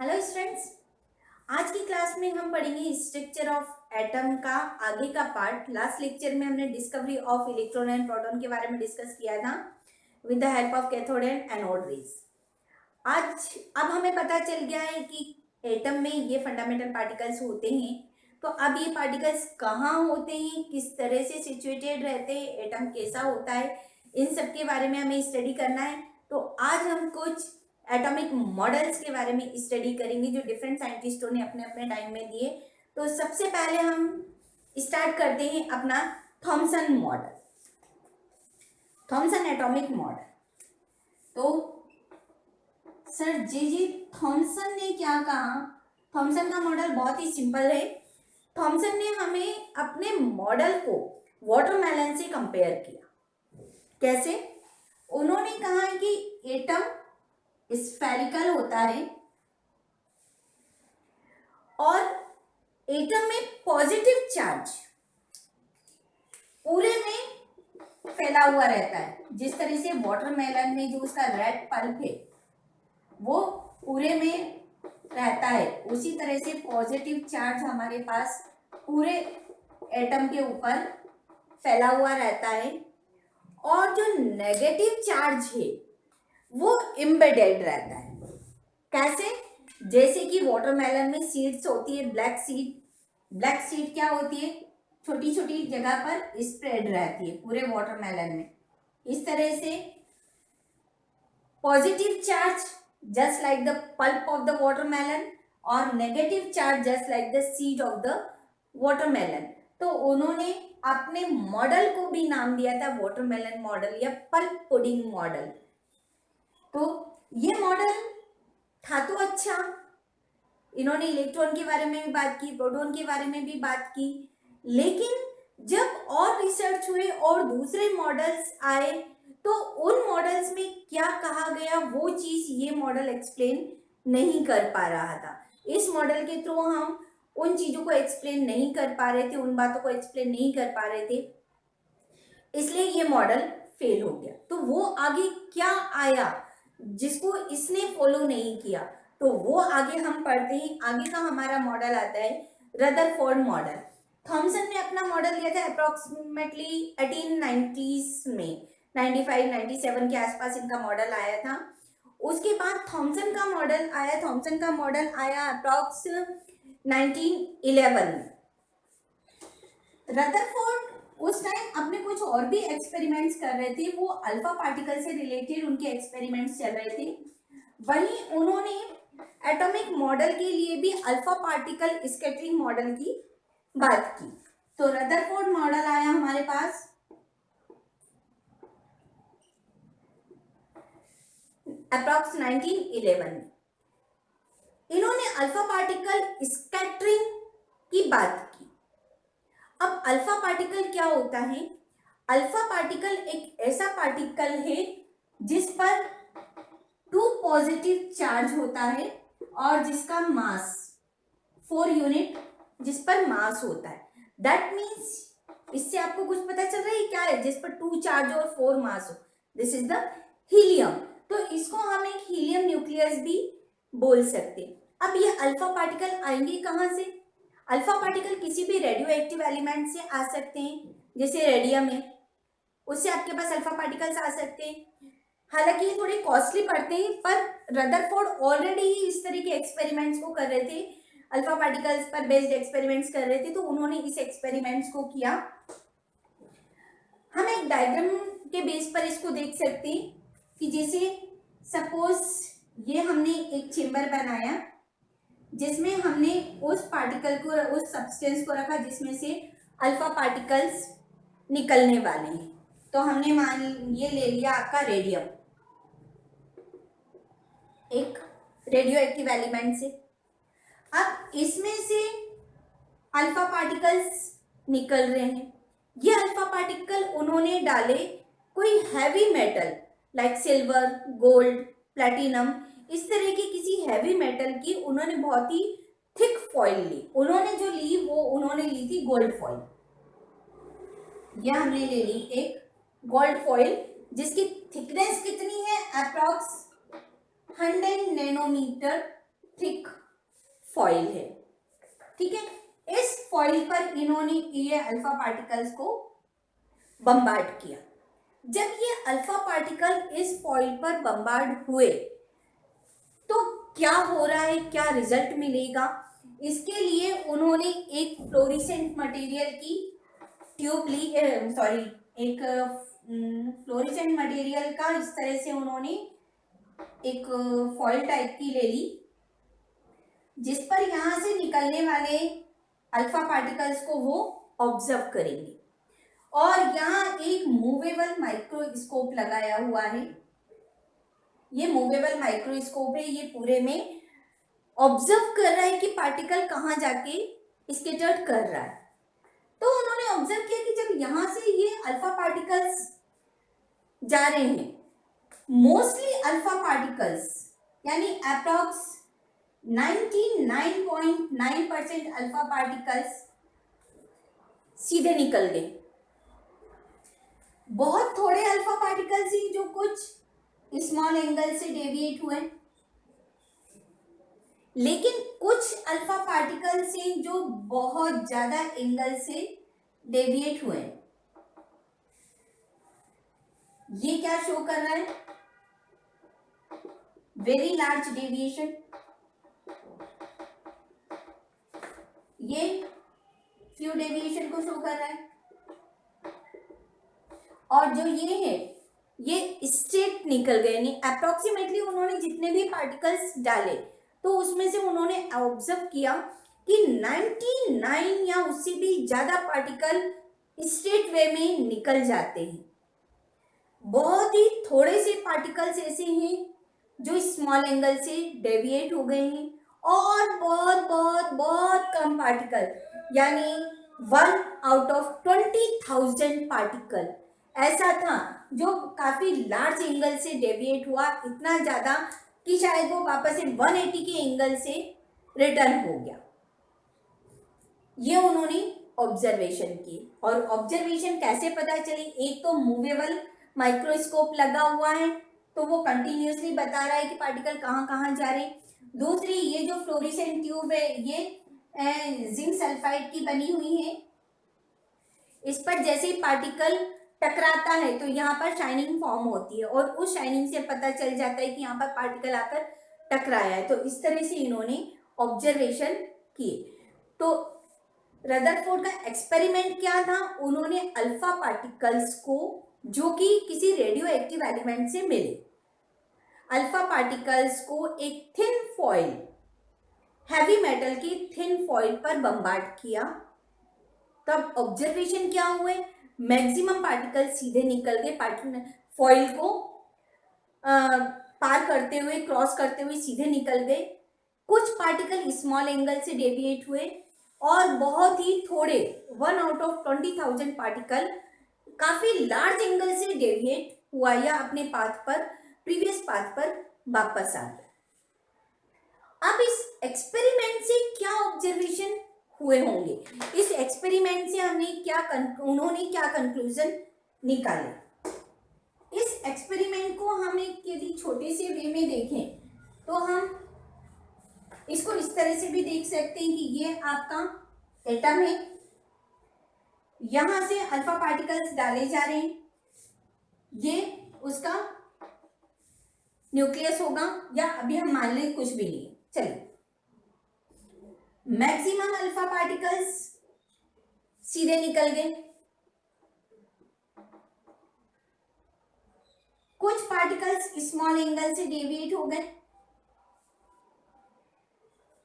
Hello students. आज की class में हम पढ़ेंगे स्ट्रक्चर ऑफ एटम का आगे का पार्ट। लास्ट लेक्चर में हमने discovery of electron and proton के बारे में डिस्कस किया था with the help of cathode and anode rays. आज अब हमें पता चल गया है कि एटम में ये फंडामेंटल पार्टिकल्स होते हैं। तो अब ये पार्टिकल्स कहाँ होते हैं, किस तरह से सिचुएटेड रहते हैं, एटम कैसा होता है, इन सब के बारे में हमें स्टडी करना है। तो आज हम कुछ एटॉमिक मॉडल्स के बारे में स्टडी करेंगे जो डिफरेंट साइंटिस्टों ने अपने अपने टाइम में दिए। तो सबसे पहले हम स्टार्ट करते हैं अपना Thomson model, Thomson atomic model. तो सर जे थॉमसन ने क्या कहा? थॉमसन का मॉडल बहुत ही सिंपल है। थॉमसन ने हमें अपने मॉडल को वाटरमेलन से कंपेयर किया। कैसे? उन्होंने कहा है कि एटम स्फेरिकल होता है और एटम में पॉजिटिव चार्ज पूरे में फैला हुआ रहता है। जिस तरह से वाटरमेलन में जो उसका रेड पल्प है वो पूरे में रहता है, उसी तरह से पॉजिटिव चार्ज हमारे पास पूरे एटम के ऊपर फैला हुआ रहता है और जो नेगेटिव चार्ज है वो एम्बेडेड रहता है। कैसे? जैसे कि वाटरमेलन में सीड्स होती है, ब्लैक सीड। ब्लैक सीड क्या होती है? छोटी छोटी जगह पर स्प्रेड रहती है पूरे वाटरमेलन में। इस तरह से positive charge just like the pulp of the watermelon और negative charge just like the seed of the watermelon. तो उन्होंने अपने मॉडल को भी नाम दिया था वाटरमेलन मॉडल या पल्प पुडिंग मॉडल। तो ये मॉडल था तो अच्छा, इन्होंने इलेक्ट्रॉन के बारे में भी बात की, प्रोटॉन के बारे में भी बात की, लेकिन जब और रिसर्च हुए और दूसरे मॉडल्स आए तो उन मॉडल्स में क्या कहा गया वो चीज ये मॉडल एक्सप्लेन नहीं कर पा रहा था। इस मॉडल के थ्रू हम उन चीजों को एक्सप्लेन नहीं कर पा रहे थे, उन बातों को एक्सप्लेन नहीं कर पा रहे थे, इसलिए ये मॉडल फेल हो गया। तो वो आगे क्या आया जिसको इसने फॉलो नहीं किया, तो वो आगे हम पढ़ते हैं। आगे का हमारा मॉडल आता है रदरफोर्ड मॉडल। थॉमसन ने अपना मॉडल लिया था अप्रोक्सीमेटली 1890s में, 95 97 के आसपास इनका मॉडल आया था। उसके बाद थॉमसन का मॉडल आया। थॉमसन का मॉडल आया अप्रोक्स 1911 में। रदरफोर्ड उस टाइम अपने कुछ और भी एक्सपेरिमेंट्स कर रहे थे, वो अल्फा पार्टिकल से रिलेटेड उनके एक्सपेरिमेंट्स चल रहे थे। वहीं उन्होंने एटॉमिक मॉडल के लिए भी अल्फा पार्टिकल स्कैटरिंग मॉडल की बात की। तो रदरफोर्ड मॉडल आया हमारे पास अप्रॉक्स 1911 में। इन्होंने अल्फा पार्टिकल स्कैटरिंग की बात की। अब अल्फा पार्टिकल क्या होता है? अल्फा पार्टिकल एक ऐसा पार्टिकल है जिस पर 2 पॉजिटिव चार्ज होता है और जिसका मास 4 यूनिट जिस पर मास होता है। दैट मीन्स इससे आपको कुछ पता चल रहा है क्या है जिस पर 2 चार्ज और 4 मास हो? This is the helium. तो इसको हम एक हीलियम न्यूक्लियस भी बोल सकते हैं। अब ये अल्फा पार्टिकल आएंगे कहाँ से? अल्फा पार्टिकल किसी भी रेडियो एक्टिव एलिमेंट से आ सकते हैं, जैसे रेडियम है, उससे आपके पास अल्फा पार्टिकल्स आ सकते हैं। हालांकि ये थोड़े कॉस्टली पड़ते हैं, पर रदरफोर्ड ऑलरेडी ही इस तरह के एक्सपेरिमेंट्स को कर रहे थे, अल्फा पार्टिकल्स पर बेस्ड एक्सपेरिमेंट्स कर रहे थे, तो उन्होंने इस एक्सपेरिमेंट्स को किया। हम एक डायग्राम के बेस पर इसको देख सकते हैं कि जैसे सपोज ये हमने एक चेम्बर बनाया जिसमें हमने उस पार्टिकल को, उस सब्सटेंस को रखा जिसमें से अल्फा पार्टिकल्स निकलने वाले हैं। तो हमने मान ये ले लिया आपका रेडियम, एक रेडियो एक्टिव एलिमेंट से। अब इसमें से अल्फा पार्टिकल्स निकल रहे हैं। ये अल्फा पार्टिकल उन्होंने डाले कोई heavy metal like silver, gold, platinum, इस तरह की किसी हैवी मेटल की उन्होंने बहुत ही थिक फॉइल ली। उन्होंने जो ली वो उन्होंने ली थी गोल्ड फॉइल। यह हमने ले ली एक गोल्ड फॉइल जिसकी थिकनेस कितनी है? अप्रॉक्स 100 नैनोमीटर थिक फॉइल है, ठीक है। इस फॉइल पर इन्होंने ये अल्फा पार्टिकल्स को बम्बार्ड किया। जब ये अल्फा पार्टिकल इस फॉइल पर बम्बार्ड हुए तो क्या हो रहा है, क्या रिजल्ट मिलेगा, इसके लिए उन्होंने एक फ्लोरिसेंट मटेरियल की ट्यूब ली, सॉरी एक फ्लोरिसेंट मटेरियल का इस तरह से उन्होंने एक फॉइल टाइप की ले ली, जिस पर यहाँ से निकलने वाले अल्फा पार्टिकल्स को वो ऑब्जर्व करेंगे। और यहाँ एक मूवेबल माइक्रोस्कोप लगाया हुआ है। ये मूवेबल माइक्रोस्कोप है, ये पूरे में ऑब्जर्व कर रहा है कि पार्टिकल कहाँ जाके स्कैटर्ड कर रहा है। तो उन्होंने ऑब्जर्व किया कि जब यहाँ से ये अल्फा पार्टिकल्स जा रहे हैं, मोस्टली अल्फा पार्टिकल्स यानी अप्रॉक्स 99.9% अल्फा पार्टिकल्स सीधे निकल गए। बहुत थोड़े अल्फा पार्टिकल्स ही जो कुछ स्मॉल एंगल से डेविएट हुए, लेकिन कुछ अल्फा पार्टिकल्स हैं जो बहुत ज्यादा एंगल से डेविएट हुए। ये क्या शो कर रहा है? Very large deviation. ये फ्यू डेविएशन को शो कर रहा है। और जो ये है ये स्ट्रेट निकल गए, यानी अप्रोक्सीमेटली उन्होंने जितने भी पार्टिकल्स डाले तो उसमें से उन्होंने ऑब्जर्व किया कि 99 या उससे भी ज्यादा पार्टिकल स्ट्रेट वे में निकल जाते हैं। बहुत ही थोड़े से पार्टिकल्स ऐसे हैं जो स्मॉल एंगल से डेविएट हो गए हैं, और बहुत बहुत बहुत कम पार्टिकल यानी 1 आउट ऑफ 20,000 पार्टिकल ऐसा था जो काफी लार्ज एंगल से डेविएट हुआ, इतना ज्यादा कि शायद वो वापस से 180 के एंगल से रिटर्न हो गया। ये उन्होंने ऑब्जर्वेशन की। और ऑब्जर्वेशन कैसे पता चली? एक तो मूवेबल माइक्रोस्कोप लगा हुआ है तो वो कंटिन्यूसली बता रहा है कि पार्टिकल कहाँ कहाँ जा रहे। दूसरी, ये जो फ्लोरेसेंट ट्यूब है ये जिंक सल्फाइड की बनी हुई है। इस पर जैसे ही पार्टिकल टकराता है तो यहाँ पर शाइनिंग फॉर्म होती है और उस शाइनिंग से पता चल जाता है कि यहाँ पर पार्टिकल आकर टकराया है। तो इस तरह से इन्होंने ऑब्जर्वेशन किए। तो रदरफोर्ड का एक्सपेरिमेंट क्या था? उन्होंने अल्फा पार्टिकल्स को जो कि किसी रेडियो एक्टिव एलिमेंट से मिले, अल्फा पार्टिकल्स को एक थिन फॉइल, हैवी मेटल की थिन फॉइल पर बम्बार्ड किया। तब ऑब्जर्वेशन क्या हुए? मैक्सिमम पार्टिकल सीधे निकल गए, फॉइल को पार करते हुए, क्रॉस करते हुए सीधे निकल गए। कुछ पार्टिकल स्मॉल एंगल से डेविएट हुए और बहुत ही थोड़े 1 आउट ऑफ 20,000 पार्टिकल काफी लार्ज एंगल से डेविएट हुआ या अपने पाथ पर, प्रीवियस पाथ पर वापस आ गया। अब इस एक्सपेरिमेंट से क्या ऑब्जर्वेशन हुए होंगे? इस एक्सपेरिमेंट से उन्होंने क्या कंक्लूजन निकाले? इस एक्सपेरिमेंट को हम एक यदि छोटे से वे में देखें तो हम इसको इस तरह से भी देख सकते हैं कि ये आपका एटम है, यहां से अल्फा पार्टिकल्स डाले जा रहे हैं, ये उसका न्यूक्लियस होगा, या अभी हम मान लें कुछ भी नहीं। चलिए, मैक्सिमम अल्फा पार्टिकल्स सीधे निकल गए, कुछ पार्टिकल्स स्मॉल एंगल से डेविएट हो गए,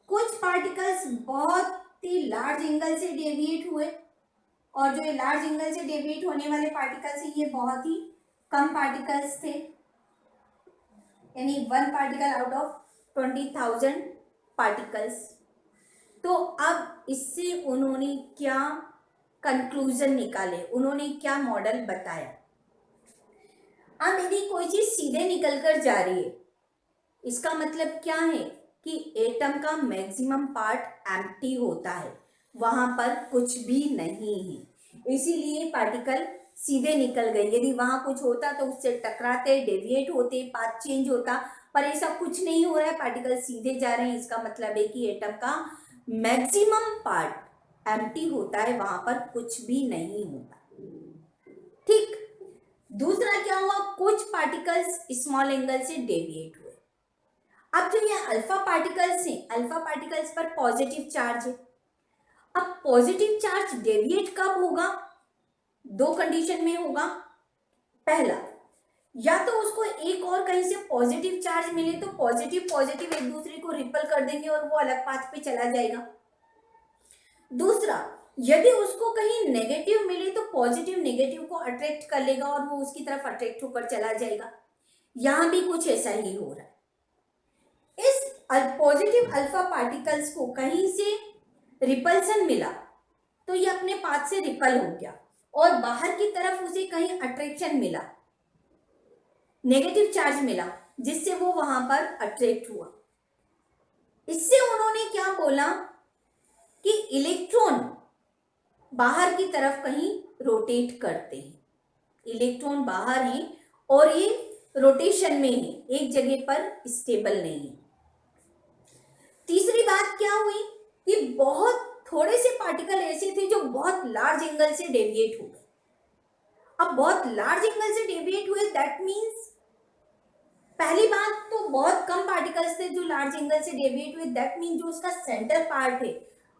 कुछ पार्टिकल्स बहुत ही लार्ज एंगल से डेविएट हुए, और जो ये लार्ज एंगल से डेविएट होने वाले पार्टिकल्स हैं ये बहुत ही कम पार्टिकल्स थे, यानी 1 पार्टिकल आउट ऑफ 20,000 पार्टिकल्स। तो अब इससे उन्होंने क्या कंक्लूजन निकाले, उन्होंने क्या मॉडल बताया? अब यदि कोई चीज सीधे निकलकर जा रही है, इसका मतलब क्या है कि एटम का मैक्सिमम पार्ट एम्प्टी होता है, वहां पर कुछ भी नहीं है, इसीलिए पार्टिकल सीधे निकल गए। यदि वहां कुछ होता तो उससे टकराते, डेविएट होते, पाथ चेंज होता, पर ऐसा कुछ नहीं हो रहा है, पार्टिकल सीधे जा रहे हैं। इसका मतलब है कि एटम का मैक्सिमम पार्ट एम्प्टी होता है, वहां पर कुछ भी नहीं होता। ठीक। दूसरा क्या हुआ, कुछ पार्टिकल्स स्मॉल एंगल से डेविएट हुए। अब जो ये अल्फा पार्टिकल्स हैं, अल्फा पार्टिकल्स पर पॉजिटिव चार्ज है। अब पॉजिटिव चार्ज डेविएट कब होगा, दो कंडीशन में होगा। पहला, या तो उसको एक और कहीं से पॉजिटिव चार्ज मिले तो पॉजिटिव पॉजिटिव एक दूसरे को रिपल कर देंगे और वो अलग पाथ पे चला जाएगा। दूसरा, यदि उसको कहीं नेगेटिव मिले तो पॉजिटिव नेगेटिव को अट्रैक्ट कर लेगा और वो उसकी तरफ अट्रैक्ट होकर चला जाएगा। यहां भी कुछ ऐसा ही हो रहा है। इस पॉजिटिव अल्फा पार्टिकल्स को कहीं से रिपल्सन मिला तो ये अपने पाथ से रिपल हो गया, और बाहर की तरफ उसे कहीं अट्रैक्शन मिला, नेगेटिव चार्ज मिला, जिससे वो वहां पर अट्रैक्ट हुआ। इससे उन्होंने क्या बोला कि इलेक्ट्रॉन बाहर की तरफ कहीं रोटेट करते हैं। इलेक्ट्रॉन बाहर हैं और ये रोटेशन में है, एक जगह पर स्टेबल नहीं है। तीसरी बात क्या हुई कि बहुत थोड़े से पार्टिकल ऐसे थे जो बहुत लार्ज एंगल से डेविएट हो गए। अब बहुत लार्ज एंगल से डेविएट हुए, दैट मींस पहली बात तो बहुत कम पार्टिकल्स थे जो लार्ज एंगल से डेविएट हुए, दैट मीन जो उसका सेंटर पार्ट है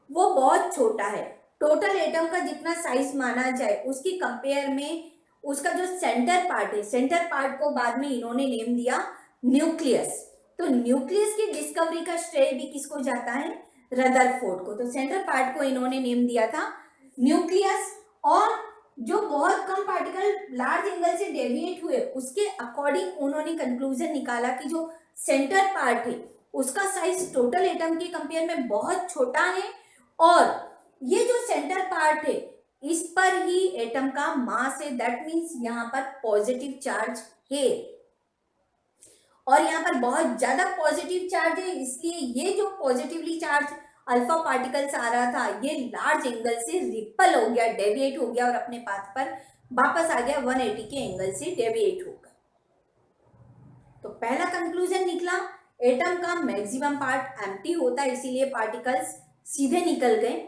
वो बहुत छोटा है। टोटल एटम का जितना साइज माना जाए उसकी कंपेयर में उसका जो सेंटर पार्ट है, सेंटर पार्ट को बाद में इन्होंने नेम दिया न्यूक्लियस। तो न्यूक्लियस की डिस्कवरी का श्रेय भी किसको जाता है, रदरफोर्ड को। तो सेंटर पार्ट को इन्होंने नेम दिया था न्यूक्लियस, और जो बहुत कम पार्टिकल लार्ज एंगल से डेविएट हुए उसके अकॉर्डिंग उन्होंने कंक्लूजन निकाला कि जो सेंटर पार्ट है उसका साइज टोटल एटम के कंपेयर में बहुत छोटा है, और ये जो सेंटर पार्ट है इस पर ही एटम का मास है, दैट मींस यहाँ पर पॉजिटिव चार्ज है, और यहाँ पर बहुत ज्यादा पॉजिटिव चार्ज है। इसलिए ये जो पॉजिटिवली चार्ज अल्फा पार्टिकल्स आ रहा था ये लार्ज एंगल से रिपल हो गया, डेविएट हो गया और अपने पाथ पर वापस आ गया, 180 के एंगल से डेविएट हो गया। तो पहला कंक्लूजन निकला, एटम का मैक्सिमम पार्ट एम्प्टी होता है, इसीलिए पार्टिकल्स सीधे निकल गए।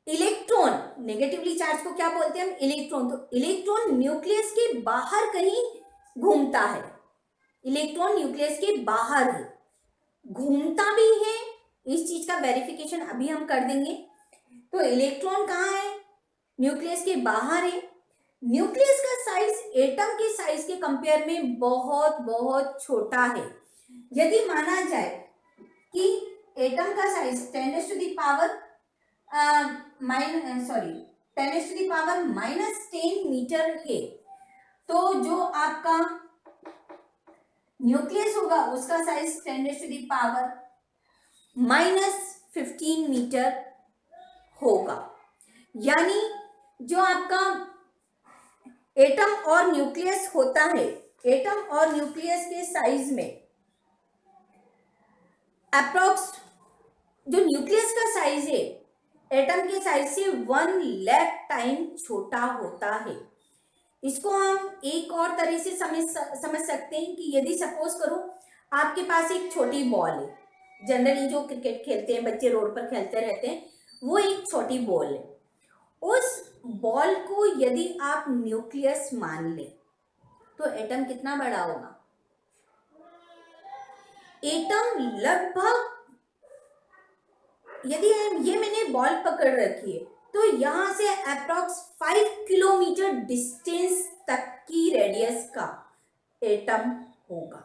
इलेक्ट्रॉन, नेगेटिवली चार्ज को क्या बोलते हैं हम, इलेक्ट्रॉन। तो इलेक्ट्रॉन न्यूक्लियस के बाहर कहीं घूमता है, इलेक्ट्रॉन न्यूक्लियस के बाहर है, घूमता भी है, इस चीज का वेरिफिकेशन अभी हम कर देंगे। तो इलेक्ट्रॉन कहाँ है, न्यूक्लियस के बाहर है। न्यूक्लियस का साइज एटम के साइज के कंपेयर में बहुत बहुत छोटा है। यदि माना जाए कि एटम का size 10 to the power -10 metre है, तो जो आपका न्यूक्लियस होगा उसका size 10 to the power -15 metre होगा। यानी जो आपका एटम और न्यूक्लियस होता है, एटम और न्यूक्लियस के साइज में अप्रोक्स जो न्यूक्लियस का साइज है एटम के साइज से 1 लाख टाइम छोटा होता है। इसको हम एक और तरह से समझ सकते हैं कि यदि सपोज करो आपके पास एक छोटी बॉल है, जनरली जो क्रिकेट खेलते हैं बच्चे रोड पर खेलते रहते हैं, वो एक छोटी बॉल है। उस बॉल को यदि आप न्यूक्लियस मान ले तो एटम कितना बड़ा होगा, एटम लगभग, यदि ये मैंने बॉल पकड़ रखी है तो यहां से अप्रॉक्स 5 किलोमीटर डिस्टेंस तक की रेडियस का एटम होगा।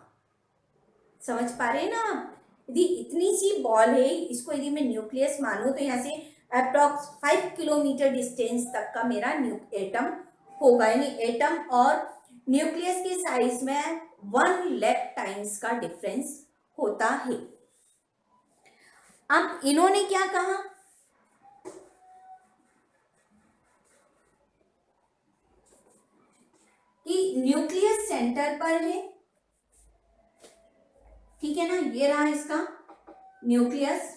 समझ पा रहे हैं ना आप, यदि इतनी सी बॉल है इसको यदि मैं न्यूक्लियस मानूं तो यहाँ से अप्रॉक्स 5 किलोमीटर डिस्टेंस तक का मेरा एटम होगा। यानी एटम और न्यूक्लियस के साइज में 1 लाख टाइम्स का डिफरेंस होता है। अब इन्होंने क्या कहा कि न्यूक्लियस सेंटर पर है, ठीक है ना, ये रहा इसका न्यूक्लियस,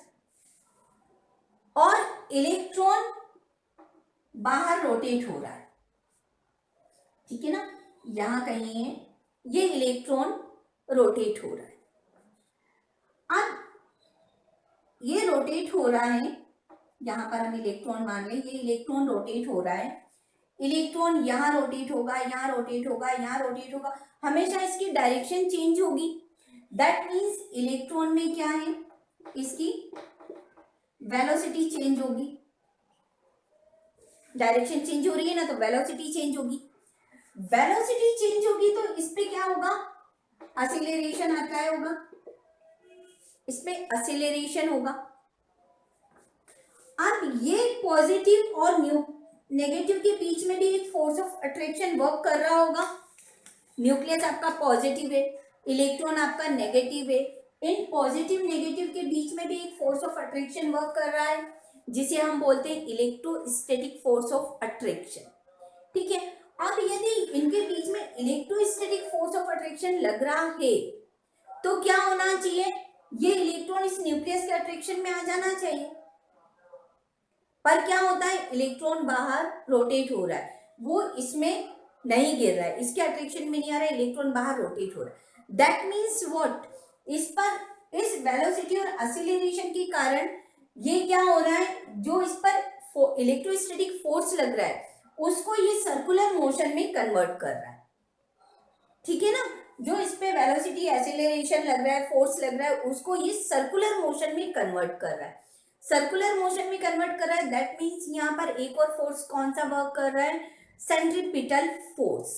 और इलेक्ट्रॉन बाहर रोटेट हो रहा है, ठीक है ना, यहां कहीं है ये इलेक्ट्रॉन रोटेट हो रहा है। अब ये रोटेट हो रहा है, यहाँ पर हम इलेक्ट्रॉन मान लें, ये इलेक्ट्रॉन रोटेट हो रहा है, इलेक्ट्रॉन यहाँ रोटेट होगा, यहाँ रोटेट होगा, यहाँ रोटेट होगा, हमेशा इसकी डायरेक्शन चेंज होगी। दैट मीन्स इलेक्ट्रॉन में क्या है, इसकी वेलोसिटी चेंज होगी, डायरेक्शन चेंज हो रही है ना, तो वेलोसिटी चेंज होगी। वेलोसिटी चेंज होगी तो इस पे क्या होगा, एक्सीलरेशन अप्लाई होगा, इस पे एक्सीलरेशन होगा। अब ये पॉजिटिव और नेगेटिव के बीच में भी एक फोर्स ऑफ अट्रैक्शन वर्क कर रहा होगा। न्यूक्लियस आपका पॉजिटिव है, इलेक्ट्रॉन आपका नेगेटिव है, इन पॉजिटिव नेगेटिव के बीच में भी एक फोर्स ऑफ अट्रैक्शन वर्क कर रहा है, जिसे हम बोलते हैं इलेक्ट्रोस्टैटिक फोर्स ऑफ अट्रैक्शन। ठीक है, अब यदि इनके बीच में इलेक्ट्रोस्टैटिक फोर्स ऑफ अट्रैक्शन लग रहा है तो क्या होना चाहिए, ये इलेक्ट्रॉन इस न्यूक्लियस के अट्रैक्शन में आ जाना चाहिए, पर क्या होता है, इलेक्ट्रॉन बाहर रोटेट हो रहा है, वो इसमें नहीं गिर रहा है, इसके अट्रैक्शन में नहीं आ रहा है, इलेक्ट्रॉन बाहर रोटेट हो रहा है। दैट मीन्स व्हाट, इस पर इस वेलोसिटी और एक्सीलरेशन के कारण ये क्या हो रहा है, जो इस पर इलेक्ट्रोस्टैटिक फोर्स लग रहा है उसको ये सर्कुलर मोशन में कन्वर्ट कर रहा है। ठीक है ना, जो इस पे वेलोसिटी एक्सीलरेशन लग रहा है, फोर्स लग रहा है, उसको ये सर्कुलर मोशन में कन्वर्ट कर रहा है, सर्कुलर मोशन में कन्वर्ट कर रहा है। दैट मीन्स यहाँ पर एक और फोर्स कौन सा वर्क कर रहा है, सेंट्रीपिटल फोर्स।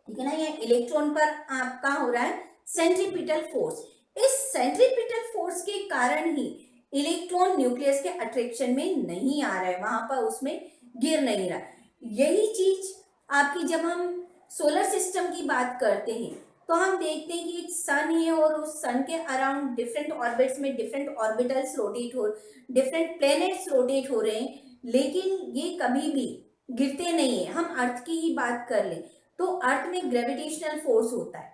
ठीक है ना, ये इलेक्ट्रॉन पर आपका हो रहा है सेंट्रीपिटल फोर्स। इस सेंट्रीपिटल फोर्स के कारण ही इलेक्ट्रॉन न्यूक्लियस के अट्रैक्शन में नहीं आ रहा है, वहां पर उसमें गिर नहीं रहा। यही चीज आपकी जब हम सोलर सिस्टम की बात करते हैं तो हम देखते हैं कि एक सन है और उस सन के अराउंड डिफरेंट ऑर्बिट्स में डिफरेंट ऑर्बिटल्स रोटेट हो, डिफरेंट प्लैनेट्स रोटेट हो रहे हैं, लेकिन ये कभी भी गिरते नहीं है। हम अर्थ की ही बात कर लें तो अर्थ में ग्रेविटेशनल फोर्स होता है,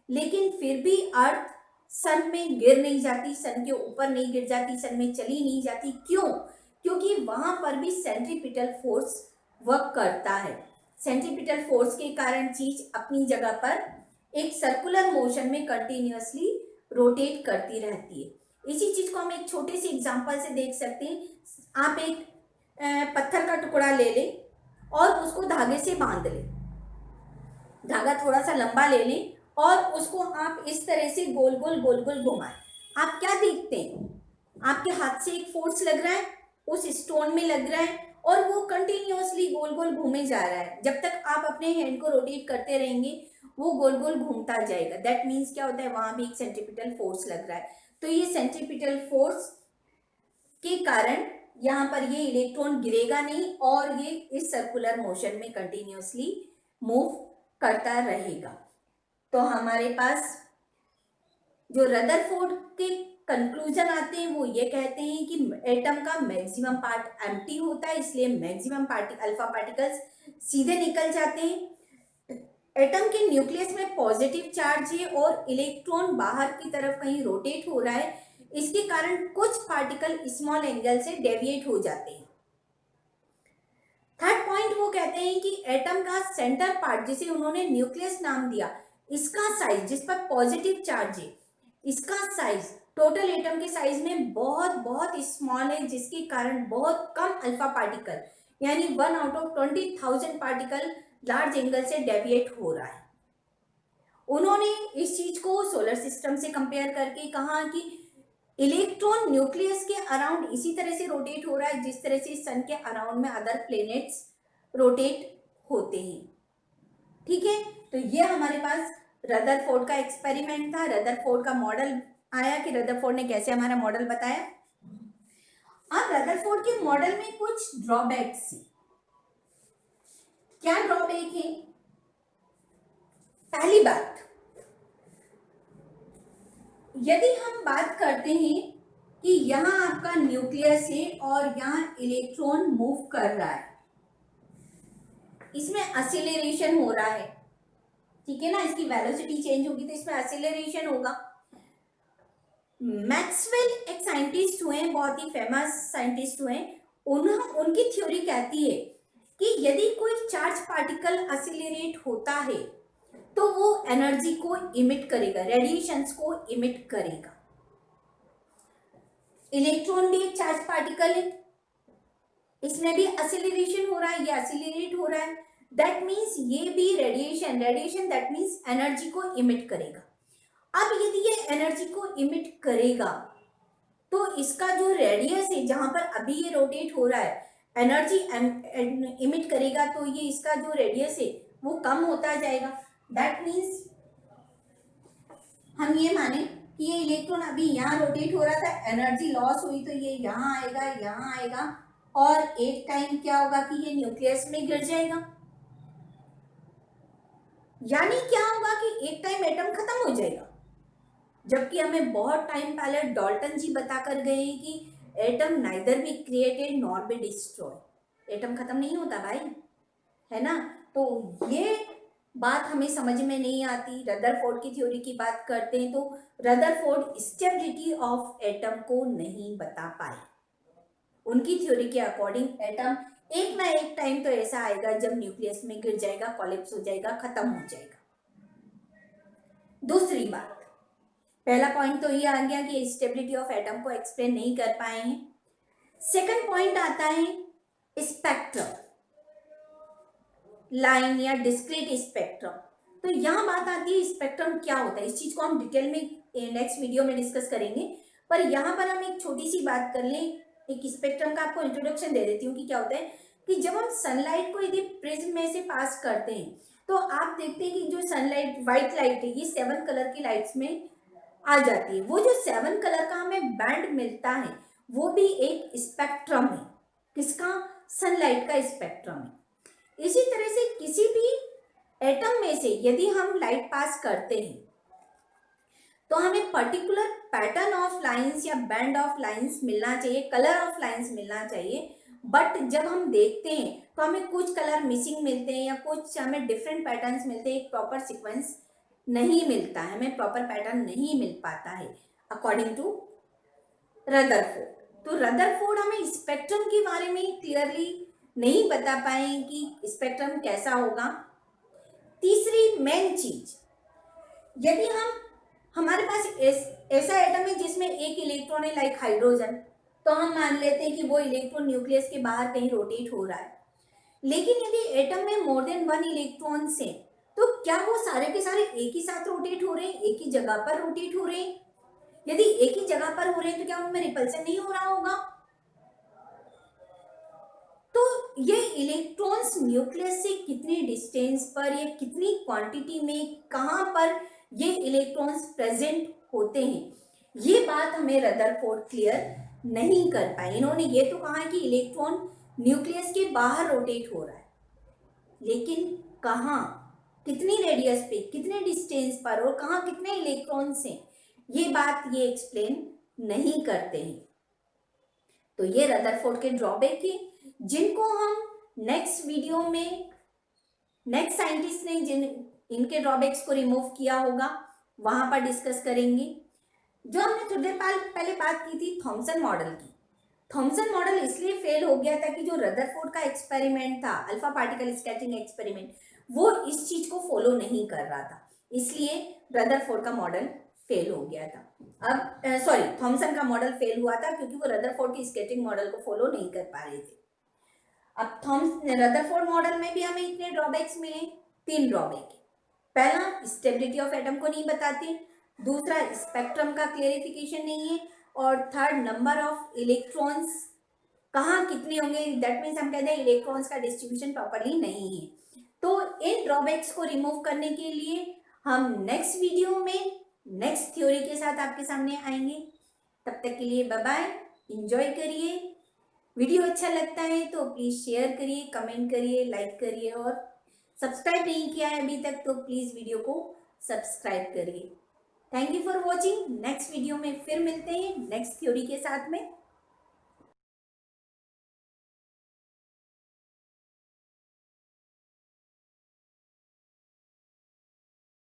लेकिन फिर भी अर्थ सन में गिर नहीं जाती, सन के ऊपर नहीं गिर जाती, सन में चली नहीं जाती। क्यों, क्योंकि वहां पर भी सेंट्रीपिटल फोर्स वर्क करता है। सेंट्रीपिटल फोर्स के कारण चीज अपनी जगह पर एक सर्कुलर मोशन में कंटिन्यूअसली रोटेट करती रहती है। इसी चीज को हम एक छोटे से एग्जांपल से देख सकते हैं। आप एक पत्थर का टुकड़ा ले लें और उसको धागे से बांध लें, धागा थोड़ा सा लंबा ले लें और उसको आप इस तरह से गोल गोल घुमाएं। आप क्या देखते हैं, आपके हाथ से एक फोर्स लग रहा है, उस स्टोन में लग रहा है और वो कंटिन्यूअसली गोल गोल घूमे जा रहा है। जब तक आप अपने हैंड को रोटेट करते रहेंगे वो गोल गोल घूमता जाएगा। दैट मीन्स क्या होता है, वहां भी एक सेंट्रीपिटल फोर्स लग रहा है। तो ये सेंट्रीपिटल फोर्स के कारण यहाँ पर ये इलेक्ट्रॉन गिरेगा नहीं और ये इस सर्कुलर मोशन में कंटिन्यूअसली मूव करता रहेगा। तो हमारे पास जो रदरफोर्ड के कंक्लूजन आते हैं वो ये कहते हैं कि एटम का मैक्सिमम पार्ट एम्प्टी होता है, इसलिए मैक्सिमम अल्फा पार्टिकल्स सीधे निकल जाते हैं। एटम के न्यूक्लियस में पॉजिटिव चार्ज है और इलेक्ट्रॉन बाहर की तरफ कहीं रोटेट हो रहा है, इसके कारण कुछ पार्टिकल स्मॉल एंगल से डेविएट हो जाते हैं। थर्ड पॉइंट वो कहते हैं कि एटम का सेंटर पार्ट, जिसे उन्होंने न्यूक्लियस नाम दिया, इसका साइज, जिस पर पॉजिटिव चार्ज है, इसका साइज टोटल एटम के साइज में बहुत बहुत स्मॉल है, जिसके कारण बहुत कम अल्फा पार्टिकल यानी 1 out of 20,000 particle large angle से डेविएट हो रहा है। उन्होंने इस चीज को सोलर सिस्टम से कंपेयर करके कहा कि इलेक्ट्रॉन न्यूक्लियस के अराउंड इसी तरह से रोटेट हो रहा है जिस तरह से सन के अराउंड में अदर प्लैनेट्स रोटेट होते हैं। ठीक है, तो ये हमारे पास रदरफोर्ड का एक्सपेरिमेंट था, रदरफोर्ड का मॉडल आया कि रदरफोर्ड ने कैसे हमारा मॉडल बताया। अब रदरफोर्ड के मॉडल में कुछ ड्रॉबैक्स हैं। क्या ड्रॉबैक है? पहली बात, यदि हम बात करते हैं कि यहाँ आपका न्यूक्लियस है और यहाँ इलेक्ट्रॉन मूव कर रहा है, इसमें एक्सीलरेशन हो रहा है, ठीक है ना, इसकी वेलोसिटी चेंज होगी तो इसमें एक्सीलरेशन होगा। मैक्सवेल एक साइंटिस्ट हुए, बहुत ही फेमस साइंटिस्ट हुए, उनकी थ्योरी कहती है कि यदि कोई चार्ज पार्टिकल एक्सीलरेट होता है तो वो एनर्जी को इमिट करेगा, रेडिएशंस को इमिट करेगा। इलेक्ट्रॉन भी एक चार्ज पार्टिकल है, इसमें भी असिलेरेशन हो रहा है, ये असिलेरेट हो रहा है, दैट मीन्स ये भी radiation, radiation that means energy को इमिट करेगा। अब यदि ये एनर्जी को इमिट करेगा तो इसका जो रेडियस है, जहां पर अभी ये रोटेट हो रहा है, एनर्जी इमिट करेगा तो ये इसका जो रेडियस है वो कम होता जाएगा। दैट मीन्स हम ये माने कि ये इलेक्ट्रॉन अभी यहाँ रोटेट हो रहा था, एनर्जी लॉस हुई तो ये यहाँ आएगा, यहाँ आएगा, और एक टाइम क्या होगा कि ये न्यूक्लियस में गिर जाएगा। यानी क्या होगा कि एक टाइम एटम खत्म हो जाएगा। जबकि हमें बहुत टाइम पहले डाल्टन जी बताकर गए कि atom neither be created nor be destroy, atom खत्म नहीं होता भाई, है ना। तो ये बात हमें समझ में नहीं आती। रदरफोर्ड की थ्योरी की बात करते हैं तो रदरफोर्ड स्टेबिलिटी ऑफ एटम को नहीं बता पाए। उनकी थ्योरी के अकॉर्डिंग एटम एक ना एक टाइम तो ऐसा आएगा जब न्यूक्लियस में गिर जाएगा, कोलैप्स हो जाएगा, खत्म हो जाएगा। दूसरी बात, पहला पॉइंट तो ये आ गया कि स्टेबिलिटी ऑफ एटम को एक्सप्लेन नहीं कर पाए हैं। सेकंड पॉइंट आता है स्पेक्ट्रम, लाइन या डिस्क्रीट स्पेक्ट्रम। तो यहाँ बात आती है स्पेक्ट्रम क्या होता है, इस चीज को हम डिटेल में नेक्स्ट वीडियो में डिस्कस करेंगे, पर यहाँ पर हम एक छोटी सी बात कर लें, एक स्पेक्ट्रम का आपको इंट्रोडक्शन दे देती हूँ कि क्या होता है। कि जब हम सनलाइट को यदि प्रिज्म में से पास करते हैं तो आप देखते हैं कि जो सनलाइट व्हाइट लाइट है ये 7 कलर की लाइट्स में आ जाती है। वो जो 7 कलर का हमें बैंड मिलता है वो भी एक स्पेक्ट्रम है। किसका? सनलाइट का स्पेक्ट्रम है। इसी तरह से किसी भी एटम में से यदि हम लाइट पास करते हैं तो हमें पर्टिकुलर पैटर्न ऑफ लाइंस या बैंड ऑफ लाइंस मिलना चाहिए, कलर ऑफ लाइंस मिलना चाहिए। बट जब हम देखते हैं तो हमें कुछ कलर मिसिंग मिलते हैं या कुछ हमें डिफरेंट पैटर्न्स मिलते हैं, एक प्रॉपर सीक्वेंस नहीं मिलता है, हमें प्रॉपर पैटर्न नहीं मिल पाता है अकॉर्डिंग टू रदरफोर्ड। तो रदरफोर्ड हमें स्पेक्ट्रम के बारे में क्लियरली नहीं बता पाए कि स्पेक्ट्रम कैसा होगा। तीसरी मेन चीज, यदि हमारे पास ऐसा एटम है जिसमें एक इलेक्ट्रॉन है लाइक हाइड्रोजन, तो हम मान लेते हैं कि वो इलेक्ट्रॉन न्यूक्लियस के बाहर कहीं रोटेट हो रहा है। लेकिन यदि एटम में मोर देन 1 इलेक्ट्रॉन्स हैं तो क्या वो सारे के सारे एक ही साथ रोटेट हो रहे हैं, एक ही जगह पर रोटेट हो रहे हैं? यदि एक ही जगह पर हो रहे हैं तो क्या उनमें रिपल्सन नहीं हो रहा होगा? तो ये इलेक्ट्रॉन्स न्यूक्लियस से कितनी डिस्टेंस पर या कितनी क्वांटिटी में कहां पर ये इलेक्ट्रॉन्स प्रेजेंट होते हैं, ये बात हमें रदरफोर्ड क्लियर नहीं कर पाए। इन्होंने ये तो कहा कि इलेक्ट्रॉन न्यूक्लियस के बाहर रोटेट हो रहा है, लेकिन कहाँ, कितनी रेडियस पे, कितने डिस्टेंस पर और कहाँ कितने इलेक्ट्रॉन्स हैं, ये बात ये एक्सप्लेन नहीं करते हैं। तो ये रदरफोर्ड के ड्रॉबैक है जिनको हम नेक्स्ट वीडियो में नेक्स्ट साइंटिस्ट ने जिन इनके ड्रॉबैक्स को रिमूव किया होगा वहां पर डिस्कस करेंगे। जो हमने थोड़ी देर पहले बात की थी थॉमसन मॉडल की, थॉमसन मॉडल इसलिए फेल हो गया था कि जो रदरफोर्ड का एक्सपेरिमेंट था, अल्फा पार्टिकल स्कैटरिंग एक्सपेरिमेंट, वो इस चीज को फॉलो नहीं कर रहा था, इसलिए रदरफोर्ड का मॉडल फेल हो गया था। अब सॉरी, थॉमसन का मॉडल फेल हुआ था क्योंकि वो रदरफोर्ड की स्कैटरिंग मॉडल को फॉलो नहीं कर पा रहे थे। अब रदरफोर्ड मॉडल में भी हमें इतने ड्रॉबैक्स मिले, 3 ड्रॉबैक। पहला, स्टेबिलिटी ऑफ एटम को नहीं बताते, दूसरा स्पेक्ट्रम का क्लेरिफिकेशन नहीं है, और थर्ड नंबर ऑफ इलेक्ट्रॉन्स कहाँ कितने होंगे, दैट मीन्स हम कहते हैं इलेक्ट्रॉन्स का डिस्ट्रीब्यूशन प्रॉपरली नहीं है। तो इन ड्रॉबैक्स को रिमूव करने के लिए हम नेक्स्ट वीडियो में नेक्स्ट थ्योरी के साथ आपके सामने आएंगे। तब तक के लिए बाय बाय, एंजॉय करिए। वीडियो अच्छा लगता है तो प्लीज़ शेयर करिए, कमेंट करिए, लाइक करिए, और सब्सक्राइब नहीं किया है अभी तक तो प्लीज़ वीडियो को सब्सक्राइब करिए। Thank you for watching. Next video में फिर मिलते हैं नेक्स्ट थ्योरी के साथ में।